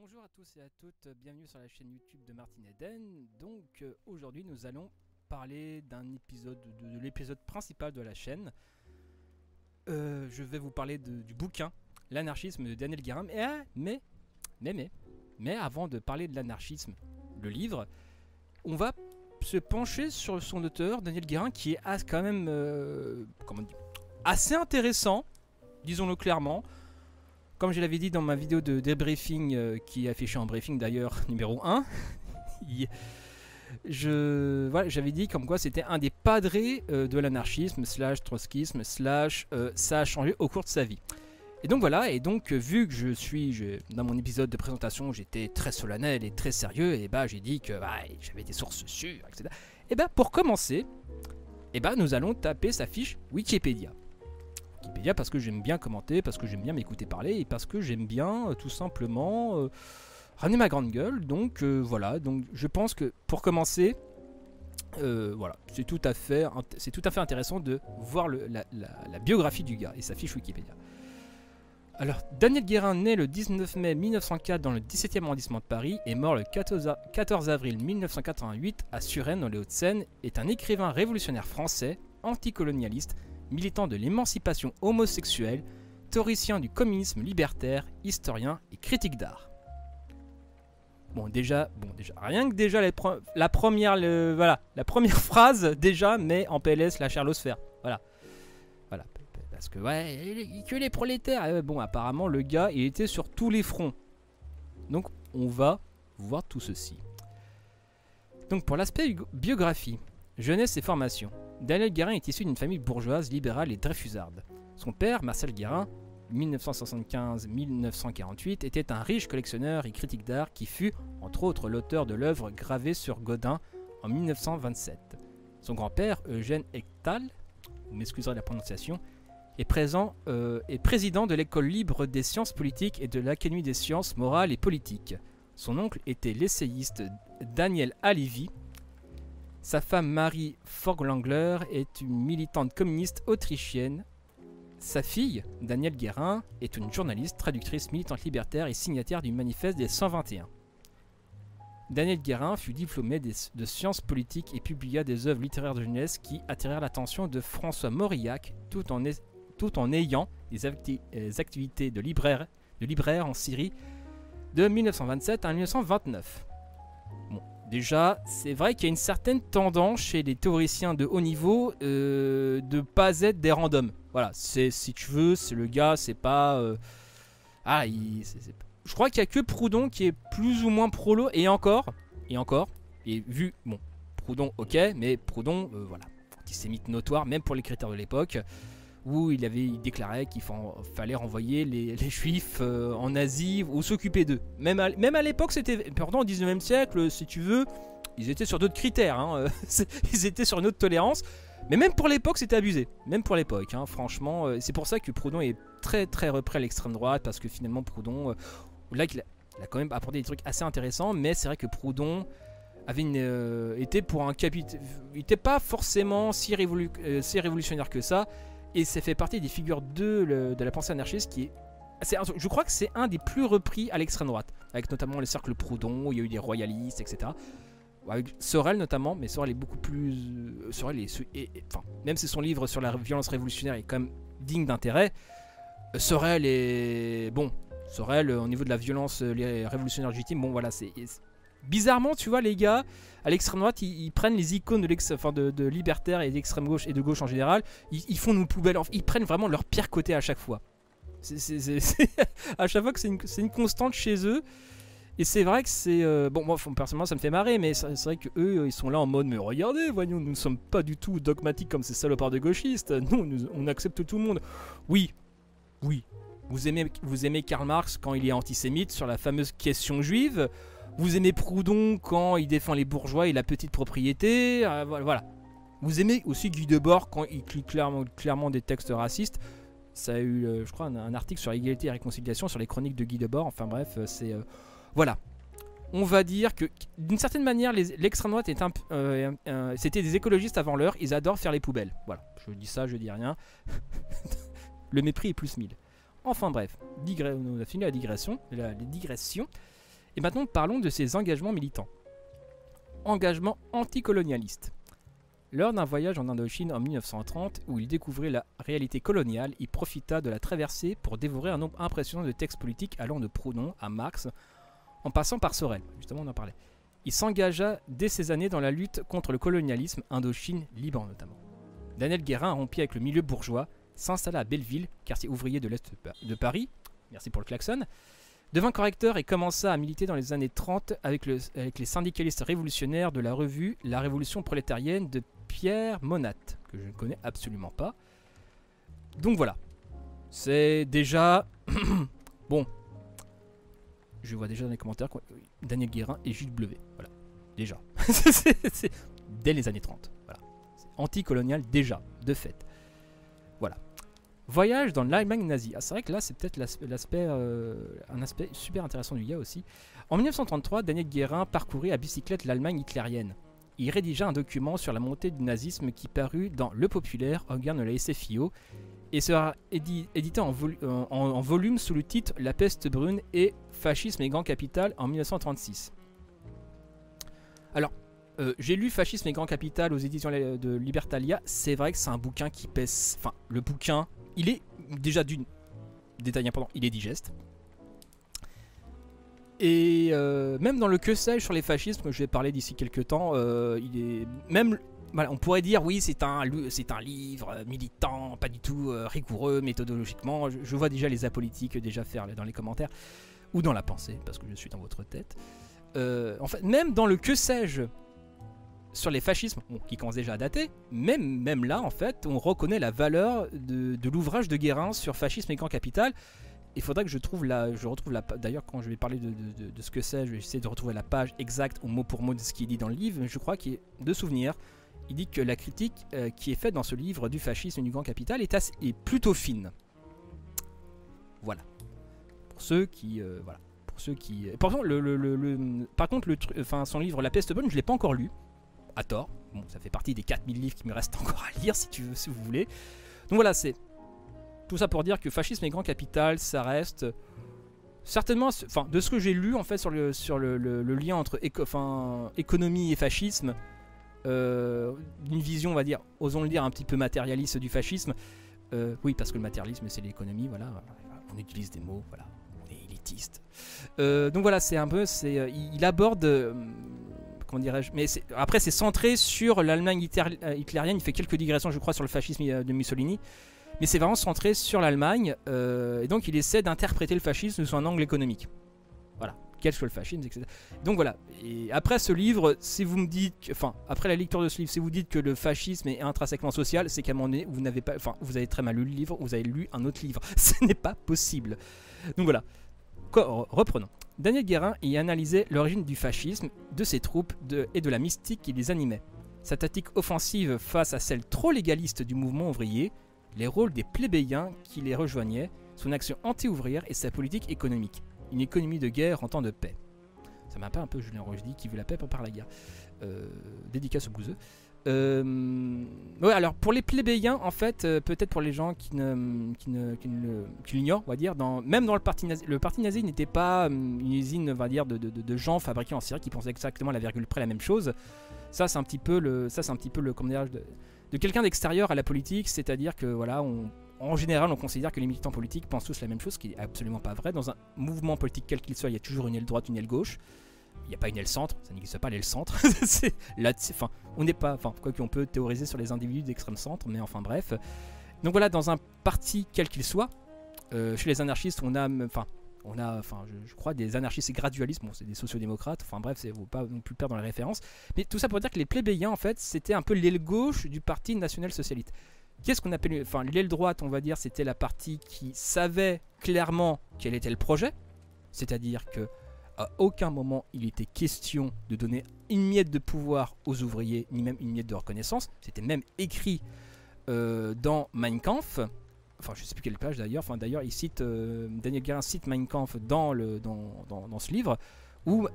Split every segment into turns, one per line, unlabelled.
Bonjour à tous et à toutes, bienvenue sur la chaîne YouTube de Martin Eden. Donc aujourd'hui nous allons parler d'un épisode, de l'épisode principal de la chaîne. Je vais vous parler du bouquin L'anarchisme de Daniel Guérin. Mais avant de parler de l'anarchisme, le livre, on va se pencher sur son auteur, Daniel Guérin, qui est quand même assez intéressant, disons-le clairement. Comme je l'avais dit dans ma vidéo de débriefing, qui est affichée en briefing d'ailleurs, numéro 1, j'avais dit comme quoi c'était un des padrés de l'anarchisme, / trotskisme, / ça a changé au cours de sa vie. Et donc voilà, vu que dans mon épisode de présentation, j'étais très solennel et très sérieux, et j'ai dit que j'avais des sources sûres, etc. Et pour commencer, nous allons taper sa fiche Wikipédia. Wikipédia parce que j'aime bien commenter, parce que j'aime bien m'écouter parler et parce que j'aime bien tout simplement ramener ma grande gueule. Donc voilà, donc je pense que pour commencer, voilà, c'est tout à fait intéressant de voir la biographie du gars et sa fiche Wikipédia. Alors, Daniel Guérin, né le 19 mai 1904 dans le 17e arrondissement de Paris et mort le 14 avril 1988 à Suresnes dans les Hauts-de-Seine, est un écrivain révolutionnaire français, anticolonialiste, militant de l'émancipation homosexuelle, théoricien du communisme libertaire, historien et critique d'art. Bon déjà, rien que déjà la première phrase déjà met en PLS la charlosphère. Voilà. Parce que que les prolétaires. Bon, apparemment le gars, il était sur tous les fronts. Donc on va voir tout ceci. Donc pour l'aspect biographie, jeunesse et formation. Daniel Guérin est issu d'une famille bourgeoise, libérale et dreyfusarde. Son père, Marcel Guérin, 1975-1948, était un riche collectionneur et critique d'art qui fut, entre autres, l'auteur de l'œuvre gravée sur Godin en 1927. Son grand-père, Eugène Echtal, vous m'excuserez de la prononciation, est président de l'école libre des sciences politiques et de l'Académie des sciences morales et politiques. Son oncle était l'essayiste Daniel Halévy. Sa femme Marie Forglangler est une militante communiste autrichienne. Sa fille, Danielle Guérin, est une journaliste, traductrice, militante libertaire et signataire du manifeste des 121. Daniel Guérin fut diplômé de sciences politiques et publia des œuvres littéraires de jeunesse qui attirèrent l'attention de François Mauriac tout en ayant des activités de libraire en Syrie de 1927 à 1929. Bon, déjà, c'est vrai qu'il y a une certaine tendance chez les théoriciens de haut niveau de pas être des randoms. Voilà, si tu veux, c'est le gars, c'est pas... Je crois qu'il n'y a que Proudhon qui est plus ou moins prolo, et encore, vu, bon, Proudhon, ok, mais Proudhon, voilà, antisémite notoire, même pour les critères de l'époque, où il déclarait qu'il fallait renvoyer les juifs en Asie ou s'occuper d'eux. Même à l'époque, c'était... Pourtant, au 19e siècle, si tu veux, ils étaient sur d'autres critères. Hein, ils étaient sur une autre tolérance. Mais même pour l'époque, c'était abusé. Même pour l'époque, hein, franchement. C'est pour ça que Proudhon est très très repris à l'extrême droite. Parce que finalement, Proudhon... là, il a quand même apporté des trucs assez intéressants. Mais c'est vrai que Proudhon était pour un capital... Il n'était pas forcément si révolutionnaire que ça. Et ça fait partie des figures de la pensée anarchiste qui est... Je crois que c'est un des plus repris à l'extrême droite, avec notamment les cercles Proudhon, où il y a eu des royalistes, etc. Avec Sorel notamment, mais Sorel est beaucoup plus... même si son livre sur la violence révolutionnaire est quand même digne d'intérêt, Sorel est... Bon, Sorel, au niveau de la violence les révolutionnaires légitimes, bon voilà, c'est... Bizarrement, tu vois, les gars, à l'extrême droite, ils prennent les icônes de libertaires et d'extrême gauche et de gauche en général, ils font nos poubelles, ils prennent vraiment leur pire côté à chaque fois. À chaque fois que c'est une constante chez eux. Et c'est vrai que c'est... bon, moi, personnellement, ça me fait marrer, mais c'est vrai qu'eux, ils sont là en mode, mais regardez, voyons, nous ne sommes pas du tout dogmatiques comme ces salopards de gauchistes. Nous, on accepte tout le monde. Oui. Vous aimez Karl Marx quand il est antisémite sur la fameuse question juive. Vous aimez Proudhon quand il défend les bourgeois et la petite propriété, voilà. Vous aimez aussi Guy Debord quand il clique clairement des textes racistes. Ça a eu, je crois, un article sur l'égalité et la réconciliation sur les chroniques de Guy Debord. Enfin bref, c'est... voilà. On va dire que, d'une certaine manière, l'extrême droite c'était des écologistes avant l'heure. Ils adorent faire les poubelles. Voilà, je dis ça, je dis rien. Le mépris est plus 1000. Enfin bref, on a fini la digression. Et maintenant, parlons de ses engagements militants. Engagement anticolonialiste. Lors d'un voyage en Indochine en 1930, où il découvrait la réalité coloniale, il profita de la traversée pour dévorer un nombre impressionnant de textes politiques allant de Proudhon à Marx, en passant par Sorel. Justement, on en parlait. Il s'engagea dès ces années dans la lutte contre le colonialisme, Indochine, Liban notamment. Daniel Guérin rompit avec le milieu bourgeois, s'installa à Belleville, quartier ouvrier de l'Est de Paris, merci pour le klaxon, devint correcteur et commença à militer dans les années 30 avec les syndicalistes révolutionnaires de la revue La Révolution prolétarienne de Pierre Monat, que je ne connais absolument pas. Donc voilà, c'est déjà... bon, je vois déjà dans les commentaires Daniel Guérin et Gilles Bleuvet, voilà, déjà. C'est dès les années 30, voilà. Anticolonial déjà, de fait. Voilà. Voyage dans l'Allemagne nazie. Ah, c'est vrai que là, c'est peut-être un aspect super intéressant du gars aussi. En 1933, Daniel Guérin parcourait à bicyclette l'Allemagne hitlérienne. Il rédigea un document sur la montée du nazisme qui parut dans Le Populaire, organe de la SFIO, et sera édité en volume sous le titre La peste brune et Fascisme et grand capital en 1936. Alors, j'ai lu Fascisme et grand capital aux éditions de Libertalia. C'est vrai que c'est un bouquin qui pèse... Enfin, le bouquin, il est déjà d'une... Détail important, il est digeste. Et même dans le que sais-je sur les fascismes, que je vais parler d'ici quelques temps, il est... Même... Voilà, on pourrait dire, oui, c'est un livre militant, pas du tout rigoureux méthodologiquement. Je vois déjà les apolitiques déjà faire dans les commentaires, ou dans la pensée, parce que je suis dans votre tête. En fait, même dans le que sais-je sur les fascismes, bon, qui commence déjà à dater, même là, en fait, on reconnaît la valeur de l'ouvrage de Guérin sur fascisme et grand capital. Il faudrait que je retrouve la d'ailleurs, quand je vais parler de ce que c'est, je vais essayer de retrouver la page exacte, ou mot pour mot, de ce qu'il dit dans le livre, mais je crois qu'il est de souvenir. Il dit que la critique qui est faite dans ce livre du fascisme et du grand capital est plutôt fine. Voilà. Pour ceux qui... voilà. Pour ceux qui... Par contre, son livre La peste bonne, je ne l'ai pas encore lu. À tort. Bon, ça fait partie des 4000 livres qui me restent encore à lire, si vous voulez. Donc voilà, c'est... Tout ça pour dire que fascisme et grand capital, ça reste... Certainement, enfin, de ce que j'ai lu, en fait, sur le lien entre économie et fascisme... d'une vision, on va dire, osons le dire, un petit peu matérialiste du fascisme. Oui, parce que le matérialisme, c'est l'économie, voilà. On utilise des mots, voilà. On est élitiste. Donc voilà, c'est un peu... il aborde... comment dirais-je, mais après, c'est centré sur l'Allemagne hitlérienne. Il fait quelques digressions, je crois, sur le fascisme de Mussolini. Mais c'est vraiment centré sur l'Allemagne. Et donc, il essaie d'interpréter le fascisme sous un angle économique. Voilà. Quel soit le fascisme, etc. Donc voilà, et après ce livre, si vous me dites, enfin, après la lecture de ce livre, si vous dites que le fascisme est intrinsèquement social, c'est qu'à un moment donné, vous avez très mal lu le livre, vous avez lu un autre livre. Ce n'est pas possible. Donc voilà, reprenons. Daniel Guérin y analysait l'origine du fascisme, de ses troupes et de la mystique qui les animait. Sa tactique offensive face à celle trop légaliste du mouvement ouvrier, les rôles des plébéiens qui les rejoignaient, son action anti-ouvrière et sa politique économique. Une économie de guerre en temps de paix. Ça m'appelle un peu Julien Rochdy qui veut la paix prépare la guerre. Dédicace au bouseux. Ouais, alors pour les plébéiens, en fait, peut-être pour les gens qui l'ignorent, on va dire, même dans le parti nazi n'était pas une usine, on va dire, de gens fabriqués en Syrie qui pensaient exactement à la virgule près la même chose. Ça, c'est un petit peu le comment dire, de quelqu'un d'extérieur à la politique, c'est-à-dire que voilà, en général, on considère que les militants politiques pensent tous la même chose, ce qui n'est absolument pas vrai. Dans un mouvement politique quel qu'il soit, il y a toujours une aile droite, une aile gauche. Il n'y a pas une aile centre, ça n'existe pas l'aile centre. On n'est pas, quoi qu'on peut théoriser sur les individus d'extrême centre, mais enfin bref. Donc voilà, dans un parti quel qu'il soit, chez les anarchistes, je crois des anarchistes et gradualistes, bon c'est des sociodémocrates, enfin bref, il ne faut pas non plus perdre dans les références. Mais tout ça pour dire que les plébéiens, en fait, c'était un peu l'aile gauche du parti national-socialiste. Qu'est-ce qu'on appelle, enfin l'aile droite, on va dire, c'était la partie qui savait clairement quel était le projet, c'est-à-dire que à aucun moment il était question de donner une miette de pouvoir aux ouvriers, ni même une miette de reconnaissance. C'était même écrit dans Mein Kampf. Enfin, je ne sais plus quelle page d'ailleurs. Enfin, d'ailleurs, Daniel Guérin cite Mein Kampf dans ce livre où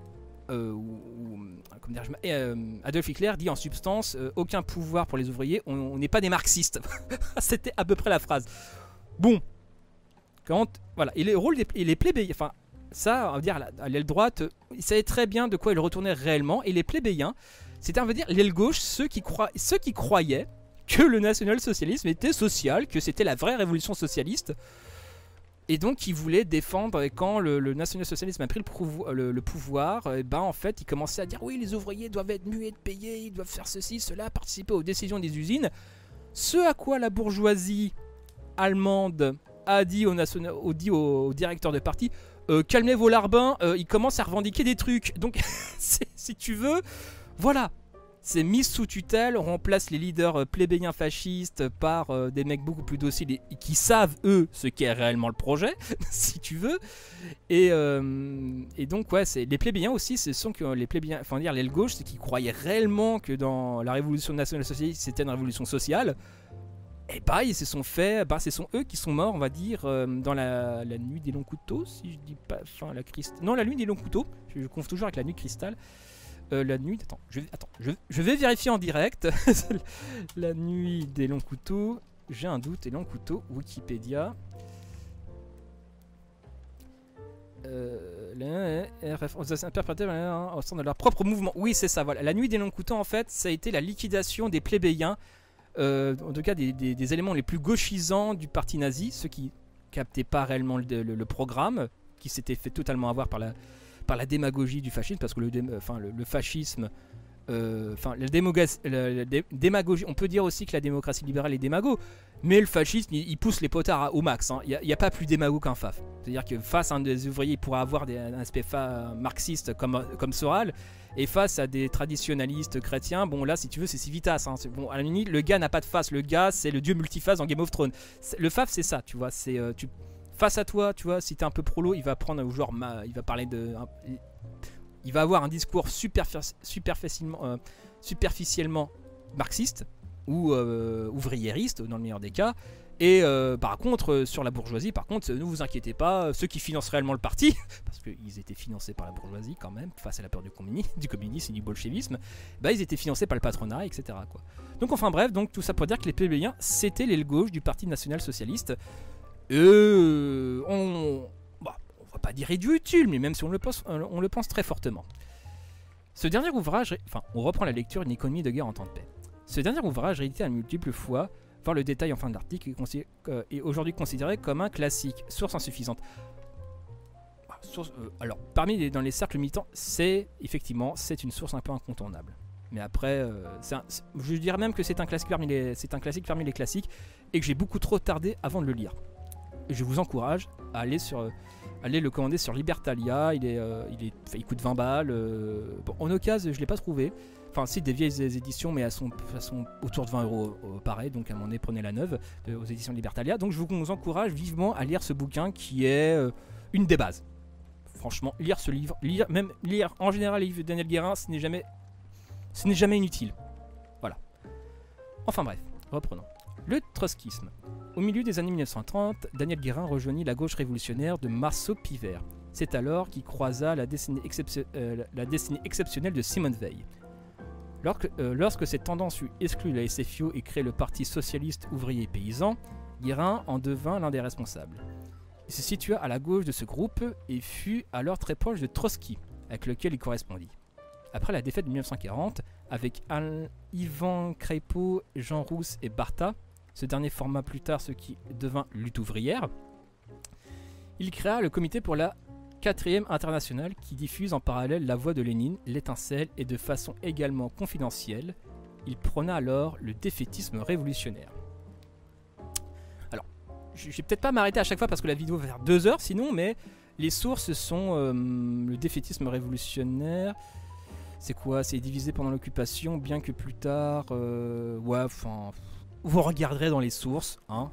Adolf Hitler dit en substance aucun pouvoir pour les ouvriers, on n'est pas des marxistes. C'était à peu près la phrase. Bon, voilà, et les rôles et les plébéiens, enfin, ça, on va dire, à l'aile droite, ils savaient très bien de quoi ils retournaient réellement. Et les plébéiens, c'était, on va dire, l'aile gauche, ceux qui croyaient que le national-socialisme était social, que c'était la vraie révolution socialiste. Et donc, ils voulaient défendre, et quand le national-socialisme a pris le pouvoir, et ben, en fait, ils commençaient à dire oui, les ouvriers doivent être muets de payer, ils doivent faire ceci, cela, participer aux décisions des usines. Ce à quoi la bourgeoisie allemande a dit au directeur de parti calmez vos larbins, ils commencent à revendiquer des trucs. Donc, si tu veux, voilà. C'est mis sous tutelle, on remplace les leaders plébéiens fascistes par des mecs beaucoup plus dociles et qui savent, eux, ce qu'est réellement le projet, si tu veux. Et donc, ouais, les plébéiens aussi, ce sont que les plébéiens, enfin dire l'aile gauche, c'est qu'ils croyaient réellement que dans la révolution nationale socialiste, c'était une révolution sociale. Et bah, ils se sont fait, ce sont eux qui sont morts, on va dire, dans la nuit des longs couteaux, si je dis pas, enfin, non, la nuit des longs couteaux, je confonds toujours avec la nuit cristal. La nuit... Attends, je vais vérifier en direct. La nuit des longs couteaux. J'ai un doute. Et longs couteaux, Wikipédia. On s'est interprété au sein de leur propre mouvement. Oui, c'est ça, voilà. La nuit des longs couteaux, en fait, ça a été la liquidation des plébéiens. En tout cas, des éléments les plus gauchisants du parti nazi. Ceux qui captaient pas réellement le programme. Qui s'étaient fait totalement avoir par la démagogie du fascisme, parce que le fascisme, la démagogie, on peut dire aussi que la démocratie libérale est démago, mais le fascisme, il pousse les potards au max. Il n'y a pas plus démago qu'un faf. C'est-à-dire que face à un des ouvriers, il pourra avoir un aspect marxiste comme Soral, et face à des traditionalistes chrétiens, bon là, si tu veux, c'est Civitas. Bon, à la limite, le gars n'a pas de face. Le gars, c'est le dieu multiface dans Game of Thrones. Le faf, c'est ça, tu vois, c'est... Face à toi, tu vois, si t'es un peu prolo, il va prendre au genre, il va parler de, il va avoir un discours superficiellement marxiste ou ouvriériste dans le meilleur des cas. Et par contre, sur la bourgeoisie, ne vous inquiétez pas, ceux qui financent réellement le parti, parce qu'ils étaient financés par la bourgeoisie quand même, face à la peur du communisme et du bolchevisme, ils étaient financés par le patronat, etc. quoi. Donc enfin bref, donc tout ça pour dire que les plébéiens, c'était l'aile gauche du Parti national-socialiste. On va pas dire utile, mais même si on le pense très fortement. Ce dernier ouvrage, on reprend la lecture d'une économie de guerre en temps de paix. Ce dernier ouvrage, réédité à multiples fois, voir le détail en fin d'article, est aujourd'hui considéré comme un classique, source insuffisante. Alors, dans les cercles militants, c'est une source un peu incontournable. Mais après, je dirais même que c'est un classique parmi les classiques, et que j'ai beaucoup trop tardé avant de le lire. Je vous encourage à aller le commander sur Libertalia. Il coûte 20 balles. En occasion, je ne l'ai pas trouvé. Enfin, c'est des vieilles éditions, mais elles sont autour de 20 € pareil. Donc, à un moment donné, prenez la neuve aux éditions Libertalia. Donc, je vous encourage vivement à lire ce bouquin qui est une des bases. Franchement, lire ce livre, lire en général les livres de Daniel Guérin, ce n'est jamais inutile. Voilà. Enfin bref, reprenons. Le trotskisme. Au milieu des années 1930, Daniel Guérin rejoignit la gauche révolutionnaire de Marceau Pivert. C'est alors qu'il croisa la destinée exceptionnelle de Simone Veil. Lorsque cette tendance eut exclu la SFIO et créé le Parti socialiste ouvrier et paysan, Guérin en devint l'un des responsables. Il se situa à la gauche de ce groupe et fut alors très proche de Trotsky, avec lequel il correspondit. Après la défaite de 1940, avec Ivan Crépeau, Jean Rousse et Bartha, ce dernier forma plus tard ce qui devint Lutte ouvrière, il créa le comité pour la 4e internationale qui diffuse en parallèle la voix de Lénine, l'étincelle et de façon également confidentielle. Il prôna alors le défaitisme révolutionnaire. Alors, je vais peut-être pas m'arrêter à chaque fois parce que la vidéo va faire 2 heures sinon, mais les sources sont le défaitisme révolutionnaire. C'est quoi? C'est divisé pendant l'occupation, bien que plus tard... ouais, enfin... Vous regarderez dans les sources, hein.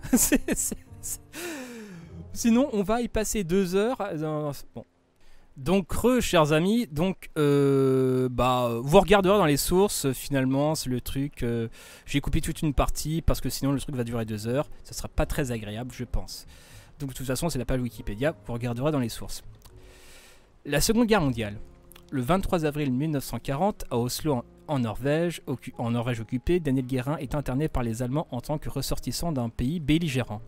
Sinon, on va y passer 2 heures. Bon. Donc, chers amis, donc, vous regarderez dans les sources, finalement, c'est le truc... j'ai coupé toute une partie, parce que sinon, le truc va durer 2 heures. Ça sera pas très agréable, je pense. Donc, de toute façon, c'est la page Wikipédia, vous regarderez dans les sources. La Seconde Guerre mondiale. Le 23 avril 1940, à Oslo, en Norvège occupée, Daniel Guérin est interné par les Allemands en tant que ressortissant d'un pays belligérant.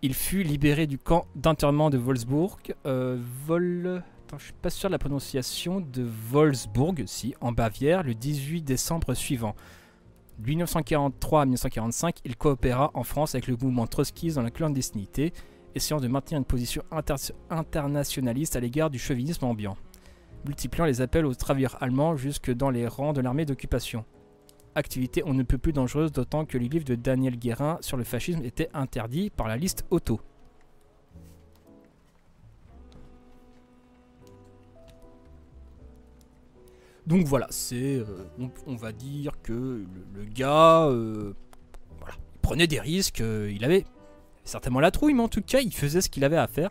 Il fut libéré du camp d'internement de Wolfsburg. Attends, je suis pas sûr de la prononciation de Wolfsburg, si, en Bavière, le 18 décembre suivant. De 1943 à 1945, il coopéra en France avec le mouvement trotskiste dans la clandestinité, essayant de maintenir une position internationaliste à l'égard du chauvinisme ambiant, multipliant les appels aux travailleurs allemands jusque dans les rangs de l'armée d'occupation. Activité on ne peut plus dangereuse, d'autant que le livre de Daniel Guérin sur le fascisme était interdit par la liste Otto. Donc voilà, c'est, on va dire que le gars, voilà, il prenait des risques, il avait certainement la trouille, mais en tout cas, il faisait ce qu'il avait à faire.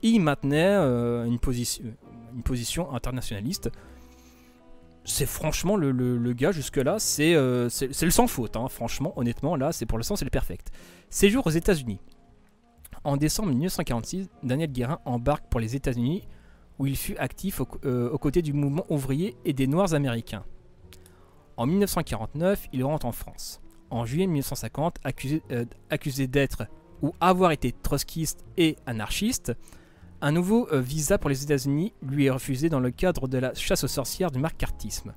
Et il maintenait une position internationaliste. C'est franchement le gars jusque-là, c'est le sans faute, hein, franchement, honnêtement, là, c'est pour l'instant, c'est le perfect. Séjour aux États-Unis. En décembre 1946, Daniel Guérin embarque pour les États-Unis, où il fut actif aux côtés du mouvement ouvrier et des Noirs américains. En 1949, il rentre en France. En juillet 1950, accusé d'être ou avoir été trotskiste et anarchiste, un nouveau visa pour les États-Unis lui est refusé dans le cadre de la chasse aux sorcières du macartisme.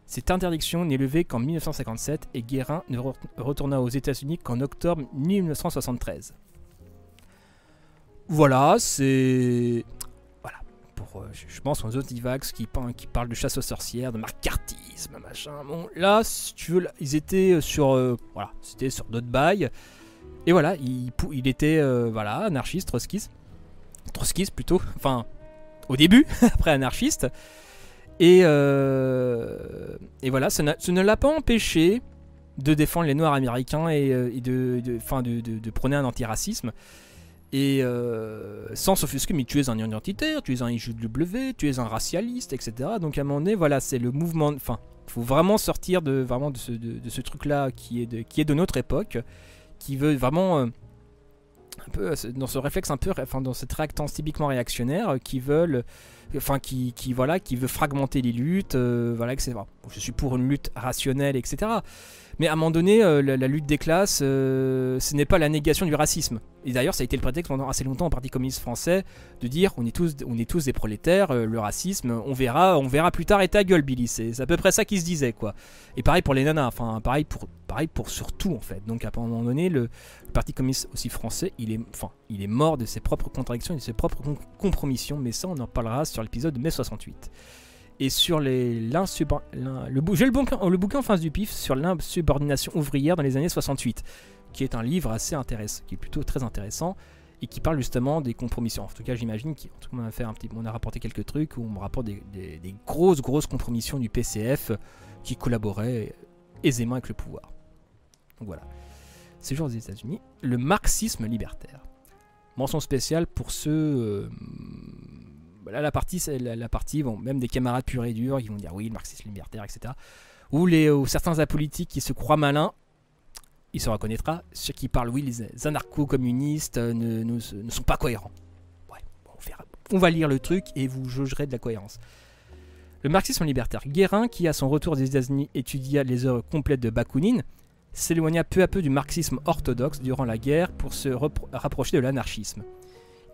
Cette interdiction n'est levée qu'en 1957 et Guérin ne retourna aux États-Unis qu'en octobre 1973. Voilà, c'est... je pense aux autres Divax qui parlent de chasse aux sorcières, de macartisme, machin. Bon, là, si tu veux, ils étaient sur, voilà, c'était sur d'autres bails. Et voilà, il était, voilà, anarchiste, trotskiste plutôt. Enfin, au début, après anarchiste. Et voilà, ça ne l'a pas empêché de défendre les Noirs américains et de prôner un antiracisme. Et sans s'offusquer, mais tu es un identitaire, tu es un IJW, tu es un racialiste, etc. Donc à un moment donné, voilà, c'est le mouvement. Enfin, il faut vraiment sortir de ce truc-là qui est de notre époque, qui veut vraiment un peu dans ce réflexe un peu, enfin dans cette réactance typiquement réactionnaire, qui veut fragmenter les luttes, voilà, etc. Bon, je suis pour une lutte rationnelle, etc. Mais à un moment donné, la lutte des classes, ce n'est pas la négation du racisme. Et d'ailleurs, ça a été le prétexte pendant assez longtemps au Parti communiste français de dire on est tous des prolétaires, le racisme, on verra plus tard et ta gueule, Billy. C'est à peu près ça qui se disait, quoi. Et pareil pour les nanas, enfin pareil pour surtout en fait. Donc à un moment donné, le Parti communiste aussi français, il est mort de ses propres contradictions et de ses propres compromissions. Mais ça, on en parlera sur l'épisode de mai 68. Et sur le bouquin en face du pif sur l'insubordination ouvrière dans les années 68, qui est un livre assez intéressant, qui est plutôt très intéressant, et qui parle justement des compromissions. En tout cas, j'imagine qu'on a rapporté quelques trucs où on me rapporte des grosses compromissions du PCF qui collaboraient aisément avec le pouvoir. Donc voilà. Séjour aux États-Unis, le marxisme libertaire. Mention spéciale pour ceux... Là, la partie, bon, même des camarades purs et durs, ils vont dire oui, le marxisme libertaire, etc. Ou certains apolitiques qui se croient malins, il se reconnaîtra. Ceux qui parlent, oui, les anarcho-communistes ne sont pas cohérents. Ouais, bon, on va lire le truc et vous jugerez de la cohérence. Le marxisme libertaire. Guérin, qui à son retour des États-Unis étudia les œuvres complètes de Bakounine, s'éloigna peu à peu du marxisme orthodoxe durant la guerre pour se rapprocher de l'anarchisme.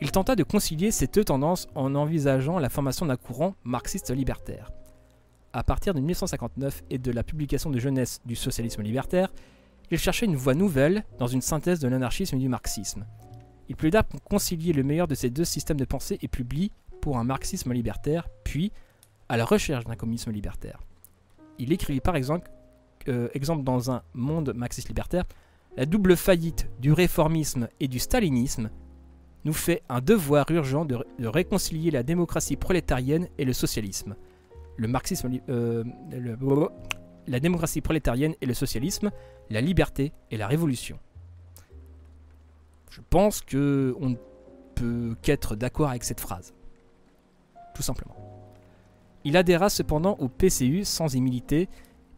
Il tenta de concilier ces deux tendances en envisageant la formation d'un courant marxiste libertaire. À partir de 1959 et de la publication de jeunesse du socialisme libertaire, il cherchait une voie nouvelle dans une synthèse de l'anarchisme et du marxisme. Il plaida pour concilier le meilleur de ces deux systèmes de pensée et publie pour un marxisme libertaire, puis à la recherche d'un communisme libertaire. Il écrivit par exemple dans un monde marxiste libertaire, la double faillite du réformisme et du stalinisme nous fait un devoir urgent de réconcilier la démocratie prolétarienne et le socialisme. La démocratie prolétarienne et le socialisme, la liberté et la révolution. Je pense qu'on ne peut qu'être d'accord avec cette phrase. Tout simplement. Il adhéra cependant au PCU sans y militer.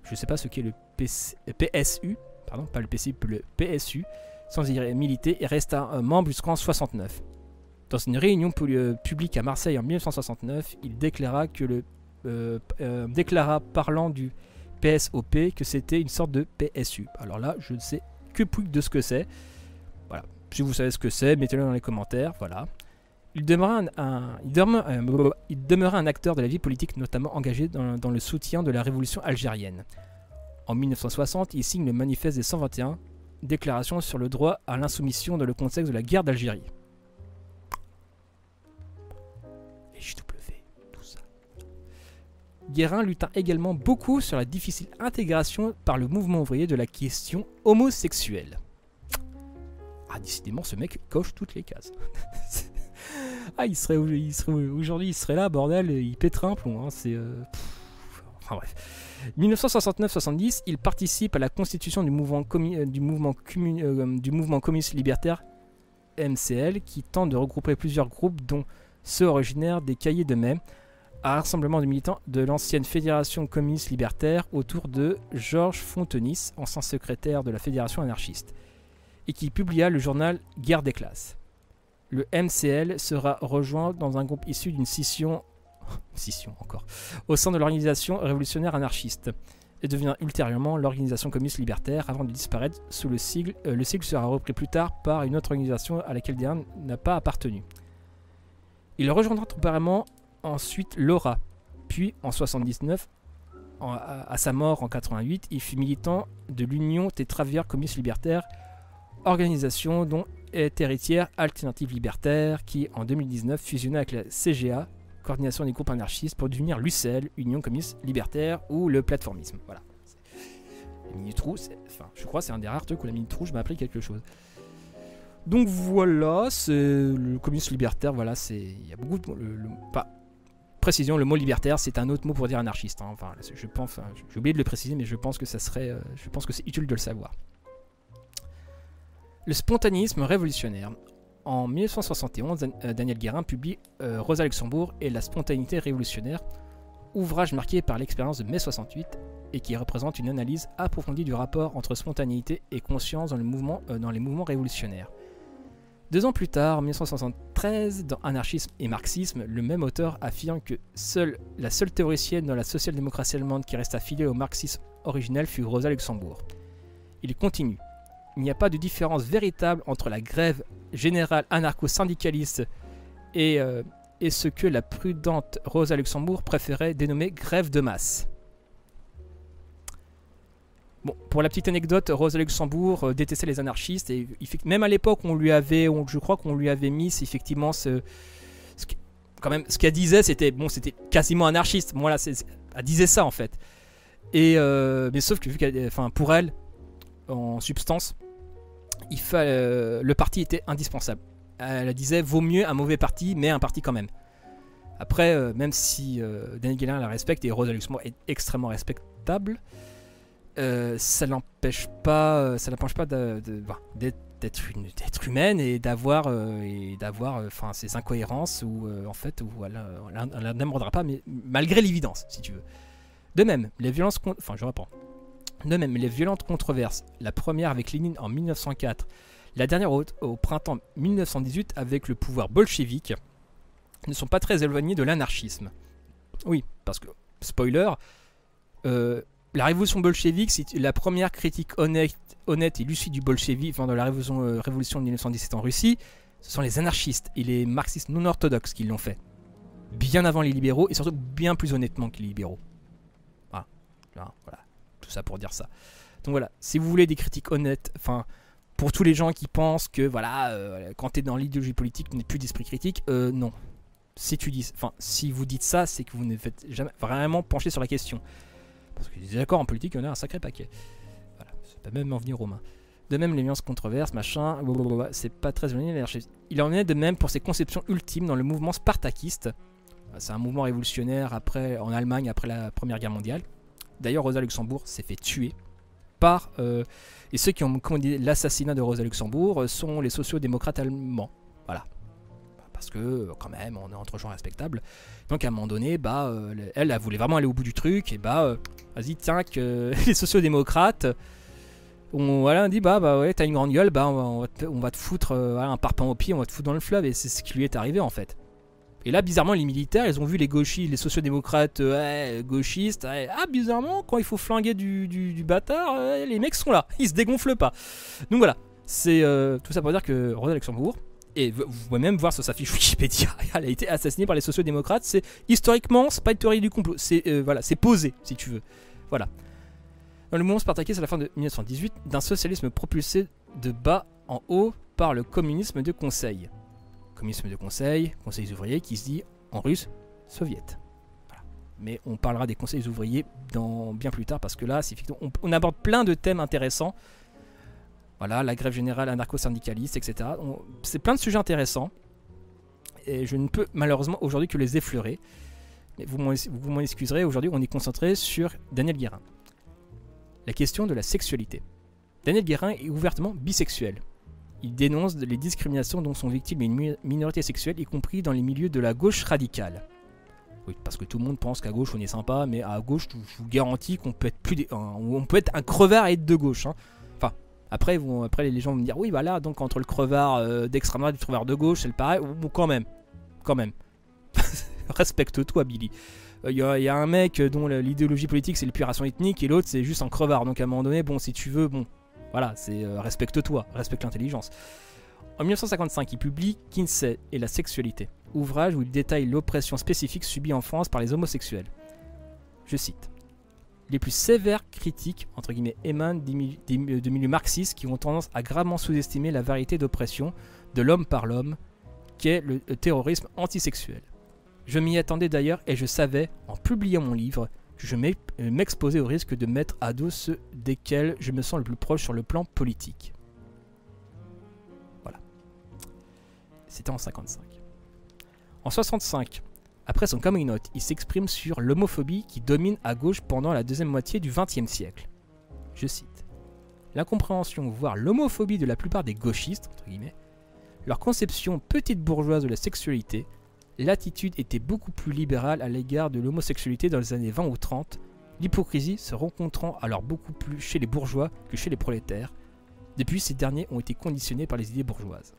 Je ne sais pas ce qu'est le PSU, pardon, pas le PCU, le PSU, sans y militer et resta un membre jusqu'en 1969. Dans une réunion publique à Marseille en 1969, il déclara parlant du PSOP que c'était une sorte de PSU. Alors là, je ne sais que pouille de ce que c'est. Voilà. Si vous savez ce que c'est, mettez-le dans les commentaires, voilà. Il demeurait un acteur de la vie politique, notamment engagé dans le soutien de la révolution algérienne. En 1960, il signe le manifeste des 121, déclaration sur le droit à l'insoumission dans le contexte de la guerre d'Algérie. Les JW, tout ça. Guérin lutta également beaucoup sur la difficile intégration par le mouvement ouvrier de la question homosexuelle. Ah, décidément, ce mec coche toutes les cases. Ah, aujourd'hui, il serait là, bordel, il pèterait un plomb. Hein, c'est. Enfin bref. 1969-70, il participe à la constitution du mouvement communiste libertaire MCL, qui tente de regrouper plusieurs groupes, dont ceux originaires des Cahiers de Mai, un rassemblement de militants de l'ancienne Fédération communiste libertaire autour de Georges Fontenis, ancien secrétaire de la Fédération anarchiste, et qui publia le journal Guerre des classes. Le MCL sera rejoint dans un groupe issu d'une scission encore, au sein de l'organisation révolutionnaire anarchiste, et devient ultérieurement l'organisation communiste libertaire avant de disparaître sous le sigle. Le sigle sera repris plus tard par une autre organisation à laquelle Guérin n'a pas appartenu. Il rejoindra temporairement ensuite l'ORA, puis en 79, à sa mort en 88, il fut militant de l'Union des travailleurs communistes libertaires, organisation dont est héritière Alternative Libertaire, qui en 2019 fusionna avec la CGA, coordination des groupes anarchistes, pour devenir l'UCL, Union communiste libertaire, ou le plateformisme. Voilà. La Minute Rouge, je crois que c'est un des rares trucs où la Minute Rouge m'a appris quelque chose. Donc voilà, c'est le communiste libertaire, voilà, c'est. Il y a beaucoup de. Précision, le mot libertaire, c'est un autre mot pour dire anarchiste. Hein. Enfin, je pense, j'ai oublié de le préciser, mais je pense que ça serait. Je pense que c'est utile de le savoir. Le spontanéisme révolutionnaire. En 1971, Daniel Guérin publie Rosa Luxembourg et la spontanéité révolutionnaire, ouvrage marqué par l'expérience de mai 68 et qui représente une analyse approfondie du rapport entre spontanéité et conscience dans les mouvements révolutionnaires. 2 ans plus tard, en 1973, dans Anarchisme et Marxisme, le même auteur affirme que la seule théoricienne dans la social-démocratie allemande qui reste affiliée au marxisme originel fut Rosa Luxembourg. Il continue. Il n'y a pas de différence véritable entre la grève générale anarcho-syndicaliste et ce que la prudente Rosa Luxembourg préférait dénommer grève de masse. Bon, pour la petite anecdote, Rosa Luxembourg détestait les anarchistes et même à l'époque, je crois qu'on lui avait mis effectivement ce qu'elle disait, c'était quasiment anarchiste. Bon, voilà, elle disait ça en fait. Mais sauf que pour elle, en substance, le parti était indispensable. Elle disait vaut mieux un mauvais parti, mais un parti quand même. Après, même si Daniel Guérin la respecte et Rosa Luxembourg est extrêmement respectable, ça l'empêche pas d'être humaine et d'avoir ces incohérences où elle n'aimera pas, mais malgré l'évidence, si tu veux. De même, les violences les violentes controverses, la première avec Lénine en 1904, la dernière au printemps 1918 avec le pouvoir bolchevique, ne sont pas très éloignées de l'anarchisme. Oui, parce que, spoiler, la révolution bolchevique, c'est la première critique honnête et lucide du bolchevisme dans la révolution de 1917 en Russie. Ce sont les anarchistes et les marxistes non orthodoxes qui l'ont fait. Bien avant les libéraux et surtout bien plus honnêtement que les libéraux. Voilà. Tout ça pour dire ça. Donc voilà, si vous voulez des critiques honnêtes, pour tous les gens qui pensent que quand tu es dans l'idéologie politique, tu n'es plus d'esprit critique, non. Si vous dites ça, c'est que vous ne faites jamais vraiment pencher sur la question. Parce que d'accord, en politique, il y en a un sacré paquet. Voilà, ça peut même en venir aux mains. De même, les violences controverses, c'est pas très éloigné. Il en est de même pour ses conceptions ultimes dans le mouvement spartakiste. C'est un mouvement révolutionnaire en Allemagne après la Première Guerre mondiale. D'ailleurs, Rosa Luxembourg s'est fait tuer par... et ceux qui ont commandé l'assassinat de Rosa Luxembourg sont les sociaux-démocrates allemands. Voilà. Parce que, quand même, on est entre gens respectables. Donc, à un moment donné, elle voulait vraiment aller au bout du truc. Et vas-y, tiens, que les sociaux-démocrates... on dit, ouais, t'as une grande gueule, on va te foutre un parpaing au pied, on va te foutre dans le fleuve. Et c'est ce qui lui est arrivé, en fait. Et là, bizarrement, les militaires, ils ont vu les gauchistes, les sociodémocrates gauchistes. Bizarrement, quand il faut flinguer du bâtard, les mecs sont là. Ils se dégonflent pas. Donc voilà. C'est tout ça pour dire que Rosa Luxembourg, et vous pouvez même voir sur sa fiche Wikipédia, elle a été assassinée par les sociaux-démocrates. C'est historiquement, c'est pas une théorie du complot, c'est voilà, c'est posé si tu veux. Voilà. Dans le mouvement spartakiste à la fin de 1918, d'un socialisme propulsé de bas en haut par le communisme de conseil. Communisme de conseil, conseils ouvriers qui se dit en russe soviète. Voilà. Mais on parlera des conseils ouvriers bien plus tard parce que là, on aborde plein de thèmes intéressants. Voilà, la grève générale anarcho-syndicaliste, etc. C'est plein de sujets intéressants. Et je ne peux malheureusement aujourd'hui que les effleurer. Mais vous m'en excuserez, aujourd'hui on est concentré sur Daniel Guérin. La question de la sexualité. Daniel Guérin est ouvertement bisexuel. Il dénonce les discriminations dont sont victimes les minorités sexuelles, y compris dans les milieux de la gauche radicale. Oui, parce que tout le monde pense qu'à gauche on est sympa, mais à gauche, je vous garantis qu'on peut être on peut être un crevard et être de gauche. Hein. Enfin, après les gens vont me dire, oui, bah là, donc entre le crevard d'extrême droite et le crevard de gauche, c'est le pareil. Bon, quand même. Respecte-toi, Billy. Il y a un mec dont l'idéologie politique c'est l'épuration ethnique et l'autre c'est juste un crevard. Donc à un moment donné, bon, si tu veux, bon, voilà, c'est respecte-toi, respecte l'intelligence. En 1955, il publie Kinsey et la sexualité, ouvrage où il détaille l'oppression spécifique subie en France par les homosexuels. Je cite. Les plus sévères critiques, entre guillemets, émanent de milieux marxistes qui ont tendance à gravement sous-estimer la variété d'oppression de l'homme par l'homme qu'est le terrorisme antisexuel. Je m'y attendais d'ailleurs et je savais, en publiant mon livre, que je m'exposais au risque de mettre à dos ceux desquels je me sens le plus proche sur le plan politique. Voilà. C'était en 55. En 65, après son coming out, il s'exprime sur l'homophobie qui domine à gauche pendant la deuxième moitié du XXe siècle. Je cite. L'incompréhension, voire l'homophobie de la plupart des gauchistes, entre guillemets, leur conception petite bourgeoise de la sexualité, l'attitude était beaucoup plus libérale à l'égard de l'homosexualité dans les années 20 ou 30, l'hypocrisie se rencontrant alors beaucoup plus chez les bourgeois que chez les prolétaires. Depuis, ces derniers ont été conditionnés par les idées bourgeoises.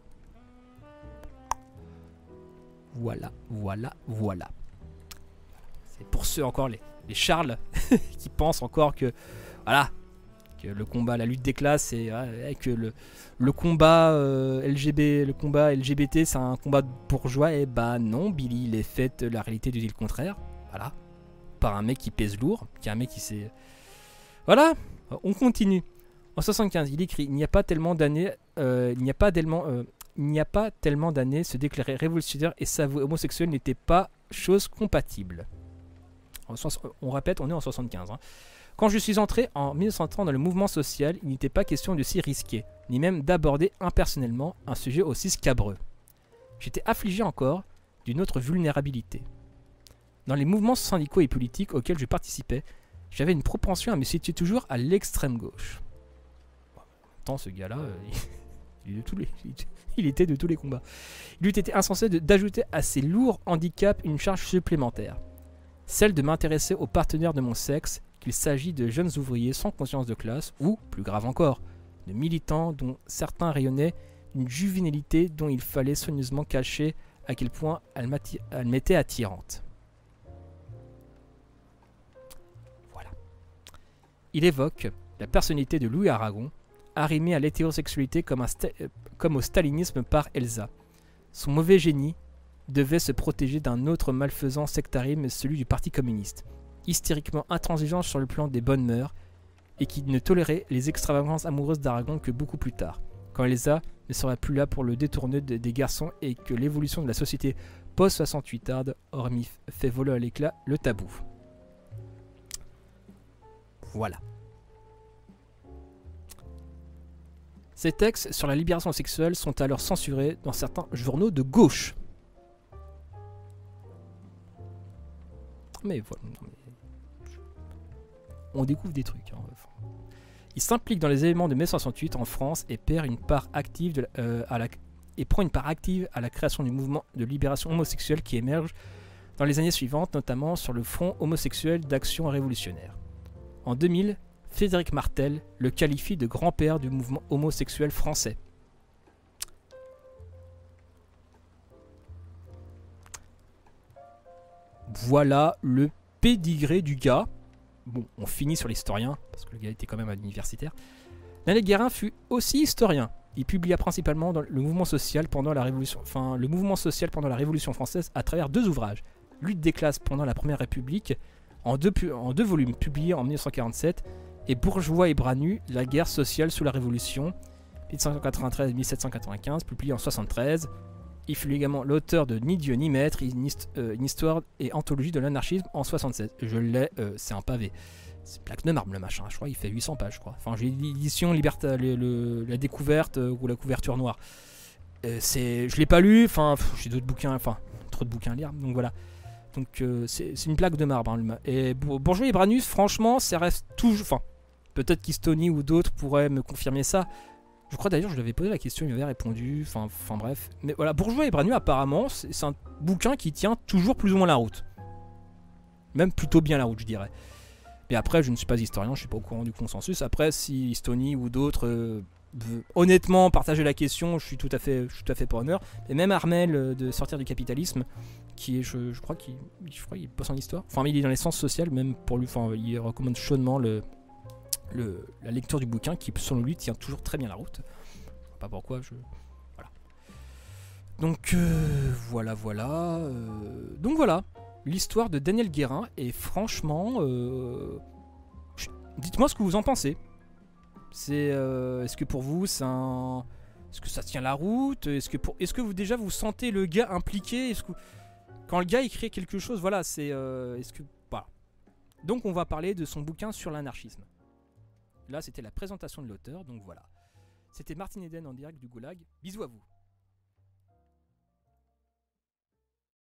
Voilà. C'est pour ceux encore, les Charles, qui pensent encore que, voilà, que le combat, la lutte des classes, et que le combat LGBT, c'est un combat bourgeois. Et bah non, Billy, il est fait, la réalité dit le contraire. Voilà, par un mec qui pèse lourd, qui est un mec qui sait. Voilà, on continue. En 75, il écrit, il n'y a pas tellement d'années, se déclarer révolutionnaire et s'avouer homosexuel n'était pas chose compatible. On répète, on est en 75. Hein. Quand je suis entré en 1930 dans le mouvement social, il n'était pas question de s'y risquer, ni même d'aborder impersonnellement un sujet aussi scabreux. J'étais affligé encore d'une autre vulnérabilité. Dans les mouvements syndicaux et politiques auxquels je participais, j'avais une propension à me situer toujours à l'extrême gauche. Tant ce gars-là, il était de tous les combats. Il eût été insensé d'ajouter à ces lourds handicaps une charge supplémentaire, celle de m'intéresser aux partenaires de mon sexe, qu'il s'agit de jeunes ouvriers sans conscience de classe, ou, plus grave encore, de militants dont certains rayonnaient d'une juvénilité dont il fallait soigneusement cacher à quel point elle m'était attirante. Voilà. Il évoque la personnalité de Louis Aragon, arrimé à l'hétérosexualité comme au stalinisme par Elsa. Son mauvais génie devait se protéger d'un autre malfaisant sectarisme, celui du Parti communiste, hystériquement intransigeant sur le plan des bonnes mœurs, et qui ne tolérait les extravagances amoureuses d'Aragon que beaucoup plus tard, quand Elsa ne serait plus là pour le détourner des garçons et que l'évolution de la société post-68arde aurait fait voler à l'éclat le tabou. Voilà. Ces textes sur la libération sexuelle sont alors censurés dans certains journaux de gauche. Mais voilà. On découvre des trucs. Hein. Il s'implique dans les événements de mai 68 en France et prend une part active à la création du mouvement de libération homosexuelle qui émerge dans les années suivantes, notamment sur le front homosexuel d'action révolutionnaire. En 2000, Frédéric Martel le qualifie de grand-père du mouvement homosexuel français. Voilà le pédigré du gars. Bon, on finit sur l'historien, parce que le gars était quand même à l'universitaire. Daniel Guérin fut aussi historien. Il publia principalement le mouvement social pendant la Révolution, française à travers 2 ouvrages. Lutte des classes pendant la Première République, en deux volumes publiés en 1947, et Bourgeois et bras nus, la guerre sociale sous la Révolution, 1793-1795, publié en 1973. Il fut également l'auteur de Ni Dieu ni Maître, une histoire et anthologie de l'anarchisme en 1976. Je l'ai, c'est un pavé. C'est plaque de marbre le machin, je crois, il fait 800 pages, je crois. Enfin, j'ai l'édition la découverte ou la couverture noire. Je l'ai pas lu, enfin, j'ai d'autres bouquins, enfin, trop de bouquins à lire, donc voilà. Donc c'est une plaque de marbre. Hein, et Bourgeois et Branus, franchement, ça reste toujours. Enfin, peut-être qu'Istoni ou d'autres pourraient me confirmer ça. Je crois d'ailleurs, je lui avais posé la question, il m'avait répondu. Enfin bref. Mais voilà, Bourgeois et Branus, apparemment, c'est un bouquin qui tient toujours plus ou moins la route. Même plutôt bien la route, je dirais. Mais après, je ne suis pas historien, je suis pas au courant du consensus. Après, si Istoni ou d'autres honnêtement partager la question, je suis tout à fait preneur. Et même Armel de Sortir du capitalisme, qui est, je crois qu'il bosse en histoire. Enfin, il est dans les sciences sociales, même pour lui. Enfin, il recommande chaudement la lecture du bouquin, qui selon lui tient toujours très bien la route. Je sais pas pourquoi. Voilà. Donc voilà. Donc voilà. L'histoire de Daniel Guérin, et franchement, dites-moi ce que vous en pensez. Est-ce que pour vous, est-ce que ça tient la route? Est-ce que vous déjà vous sentez le gars impliqué? Quand le gars écrit quelque chose, voilà, voilà. Donc on va parler de son bouquin sur l'anarchisme. Là, c'était la présentation de l'auteur, donc voilà. C'était Martin Eden en direct du Goulag. Bisous à vous.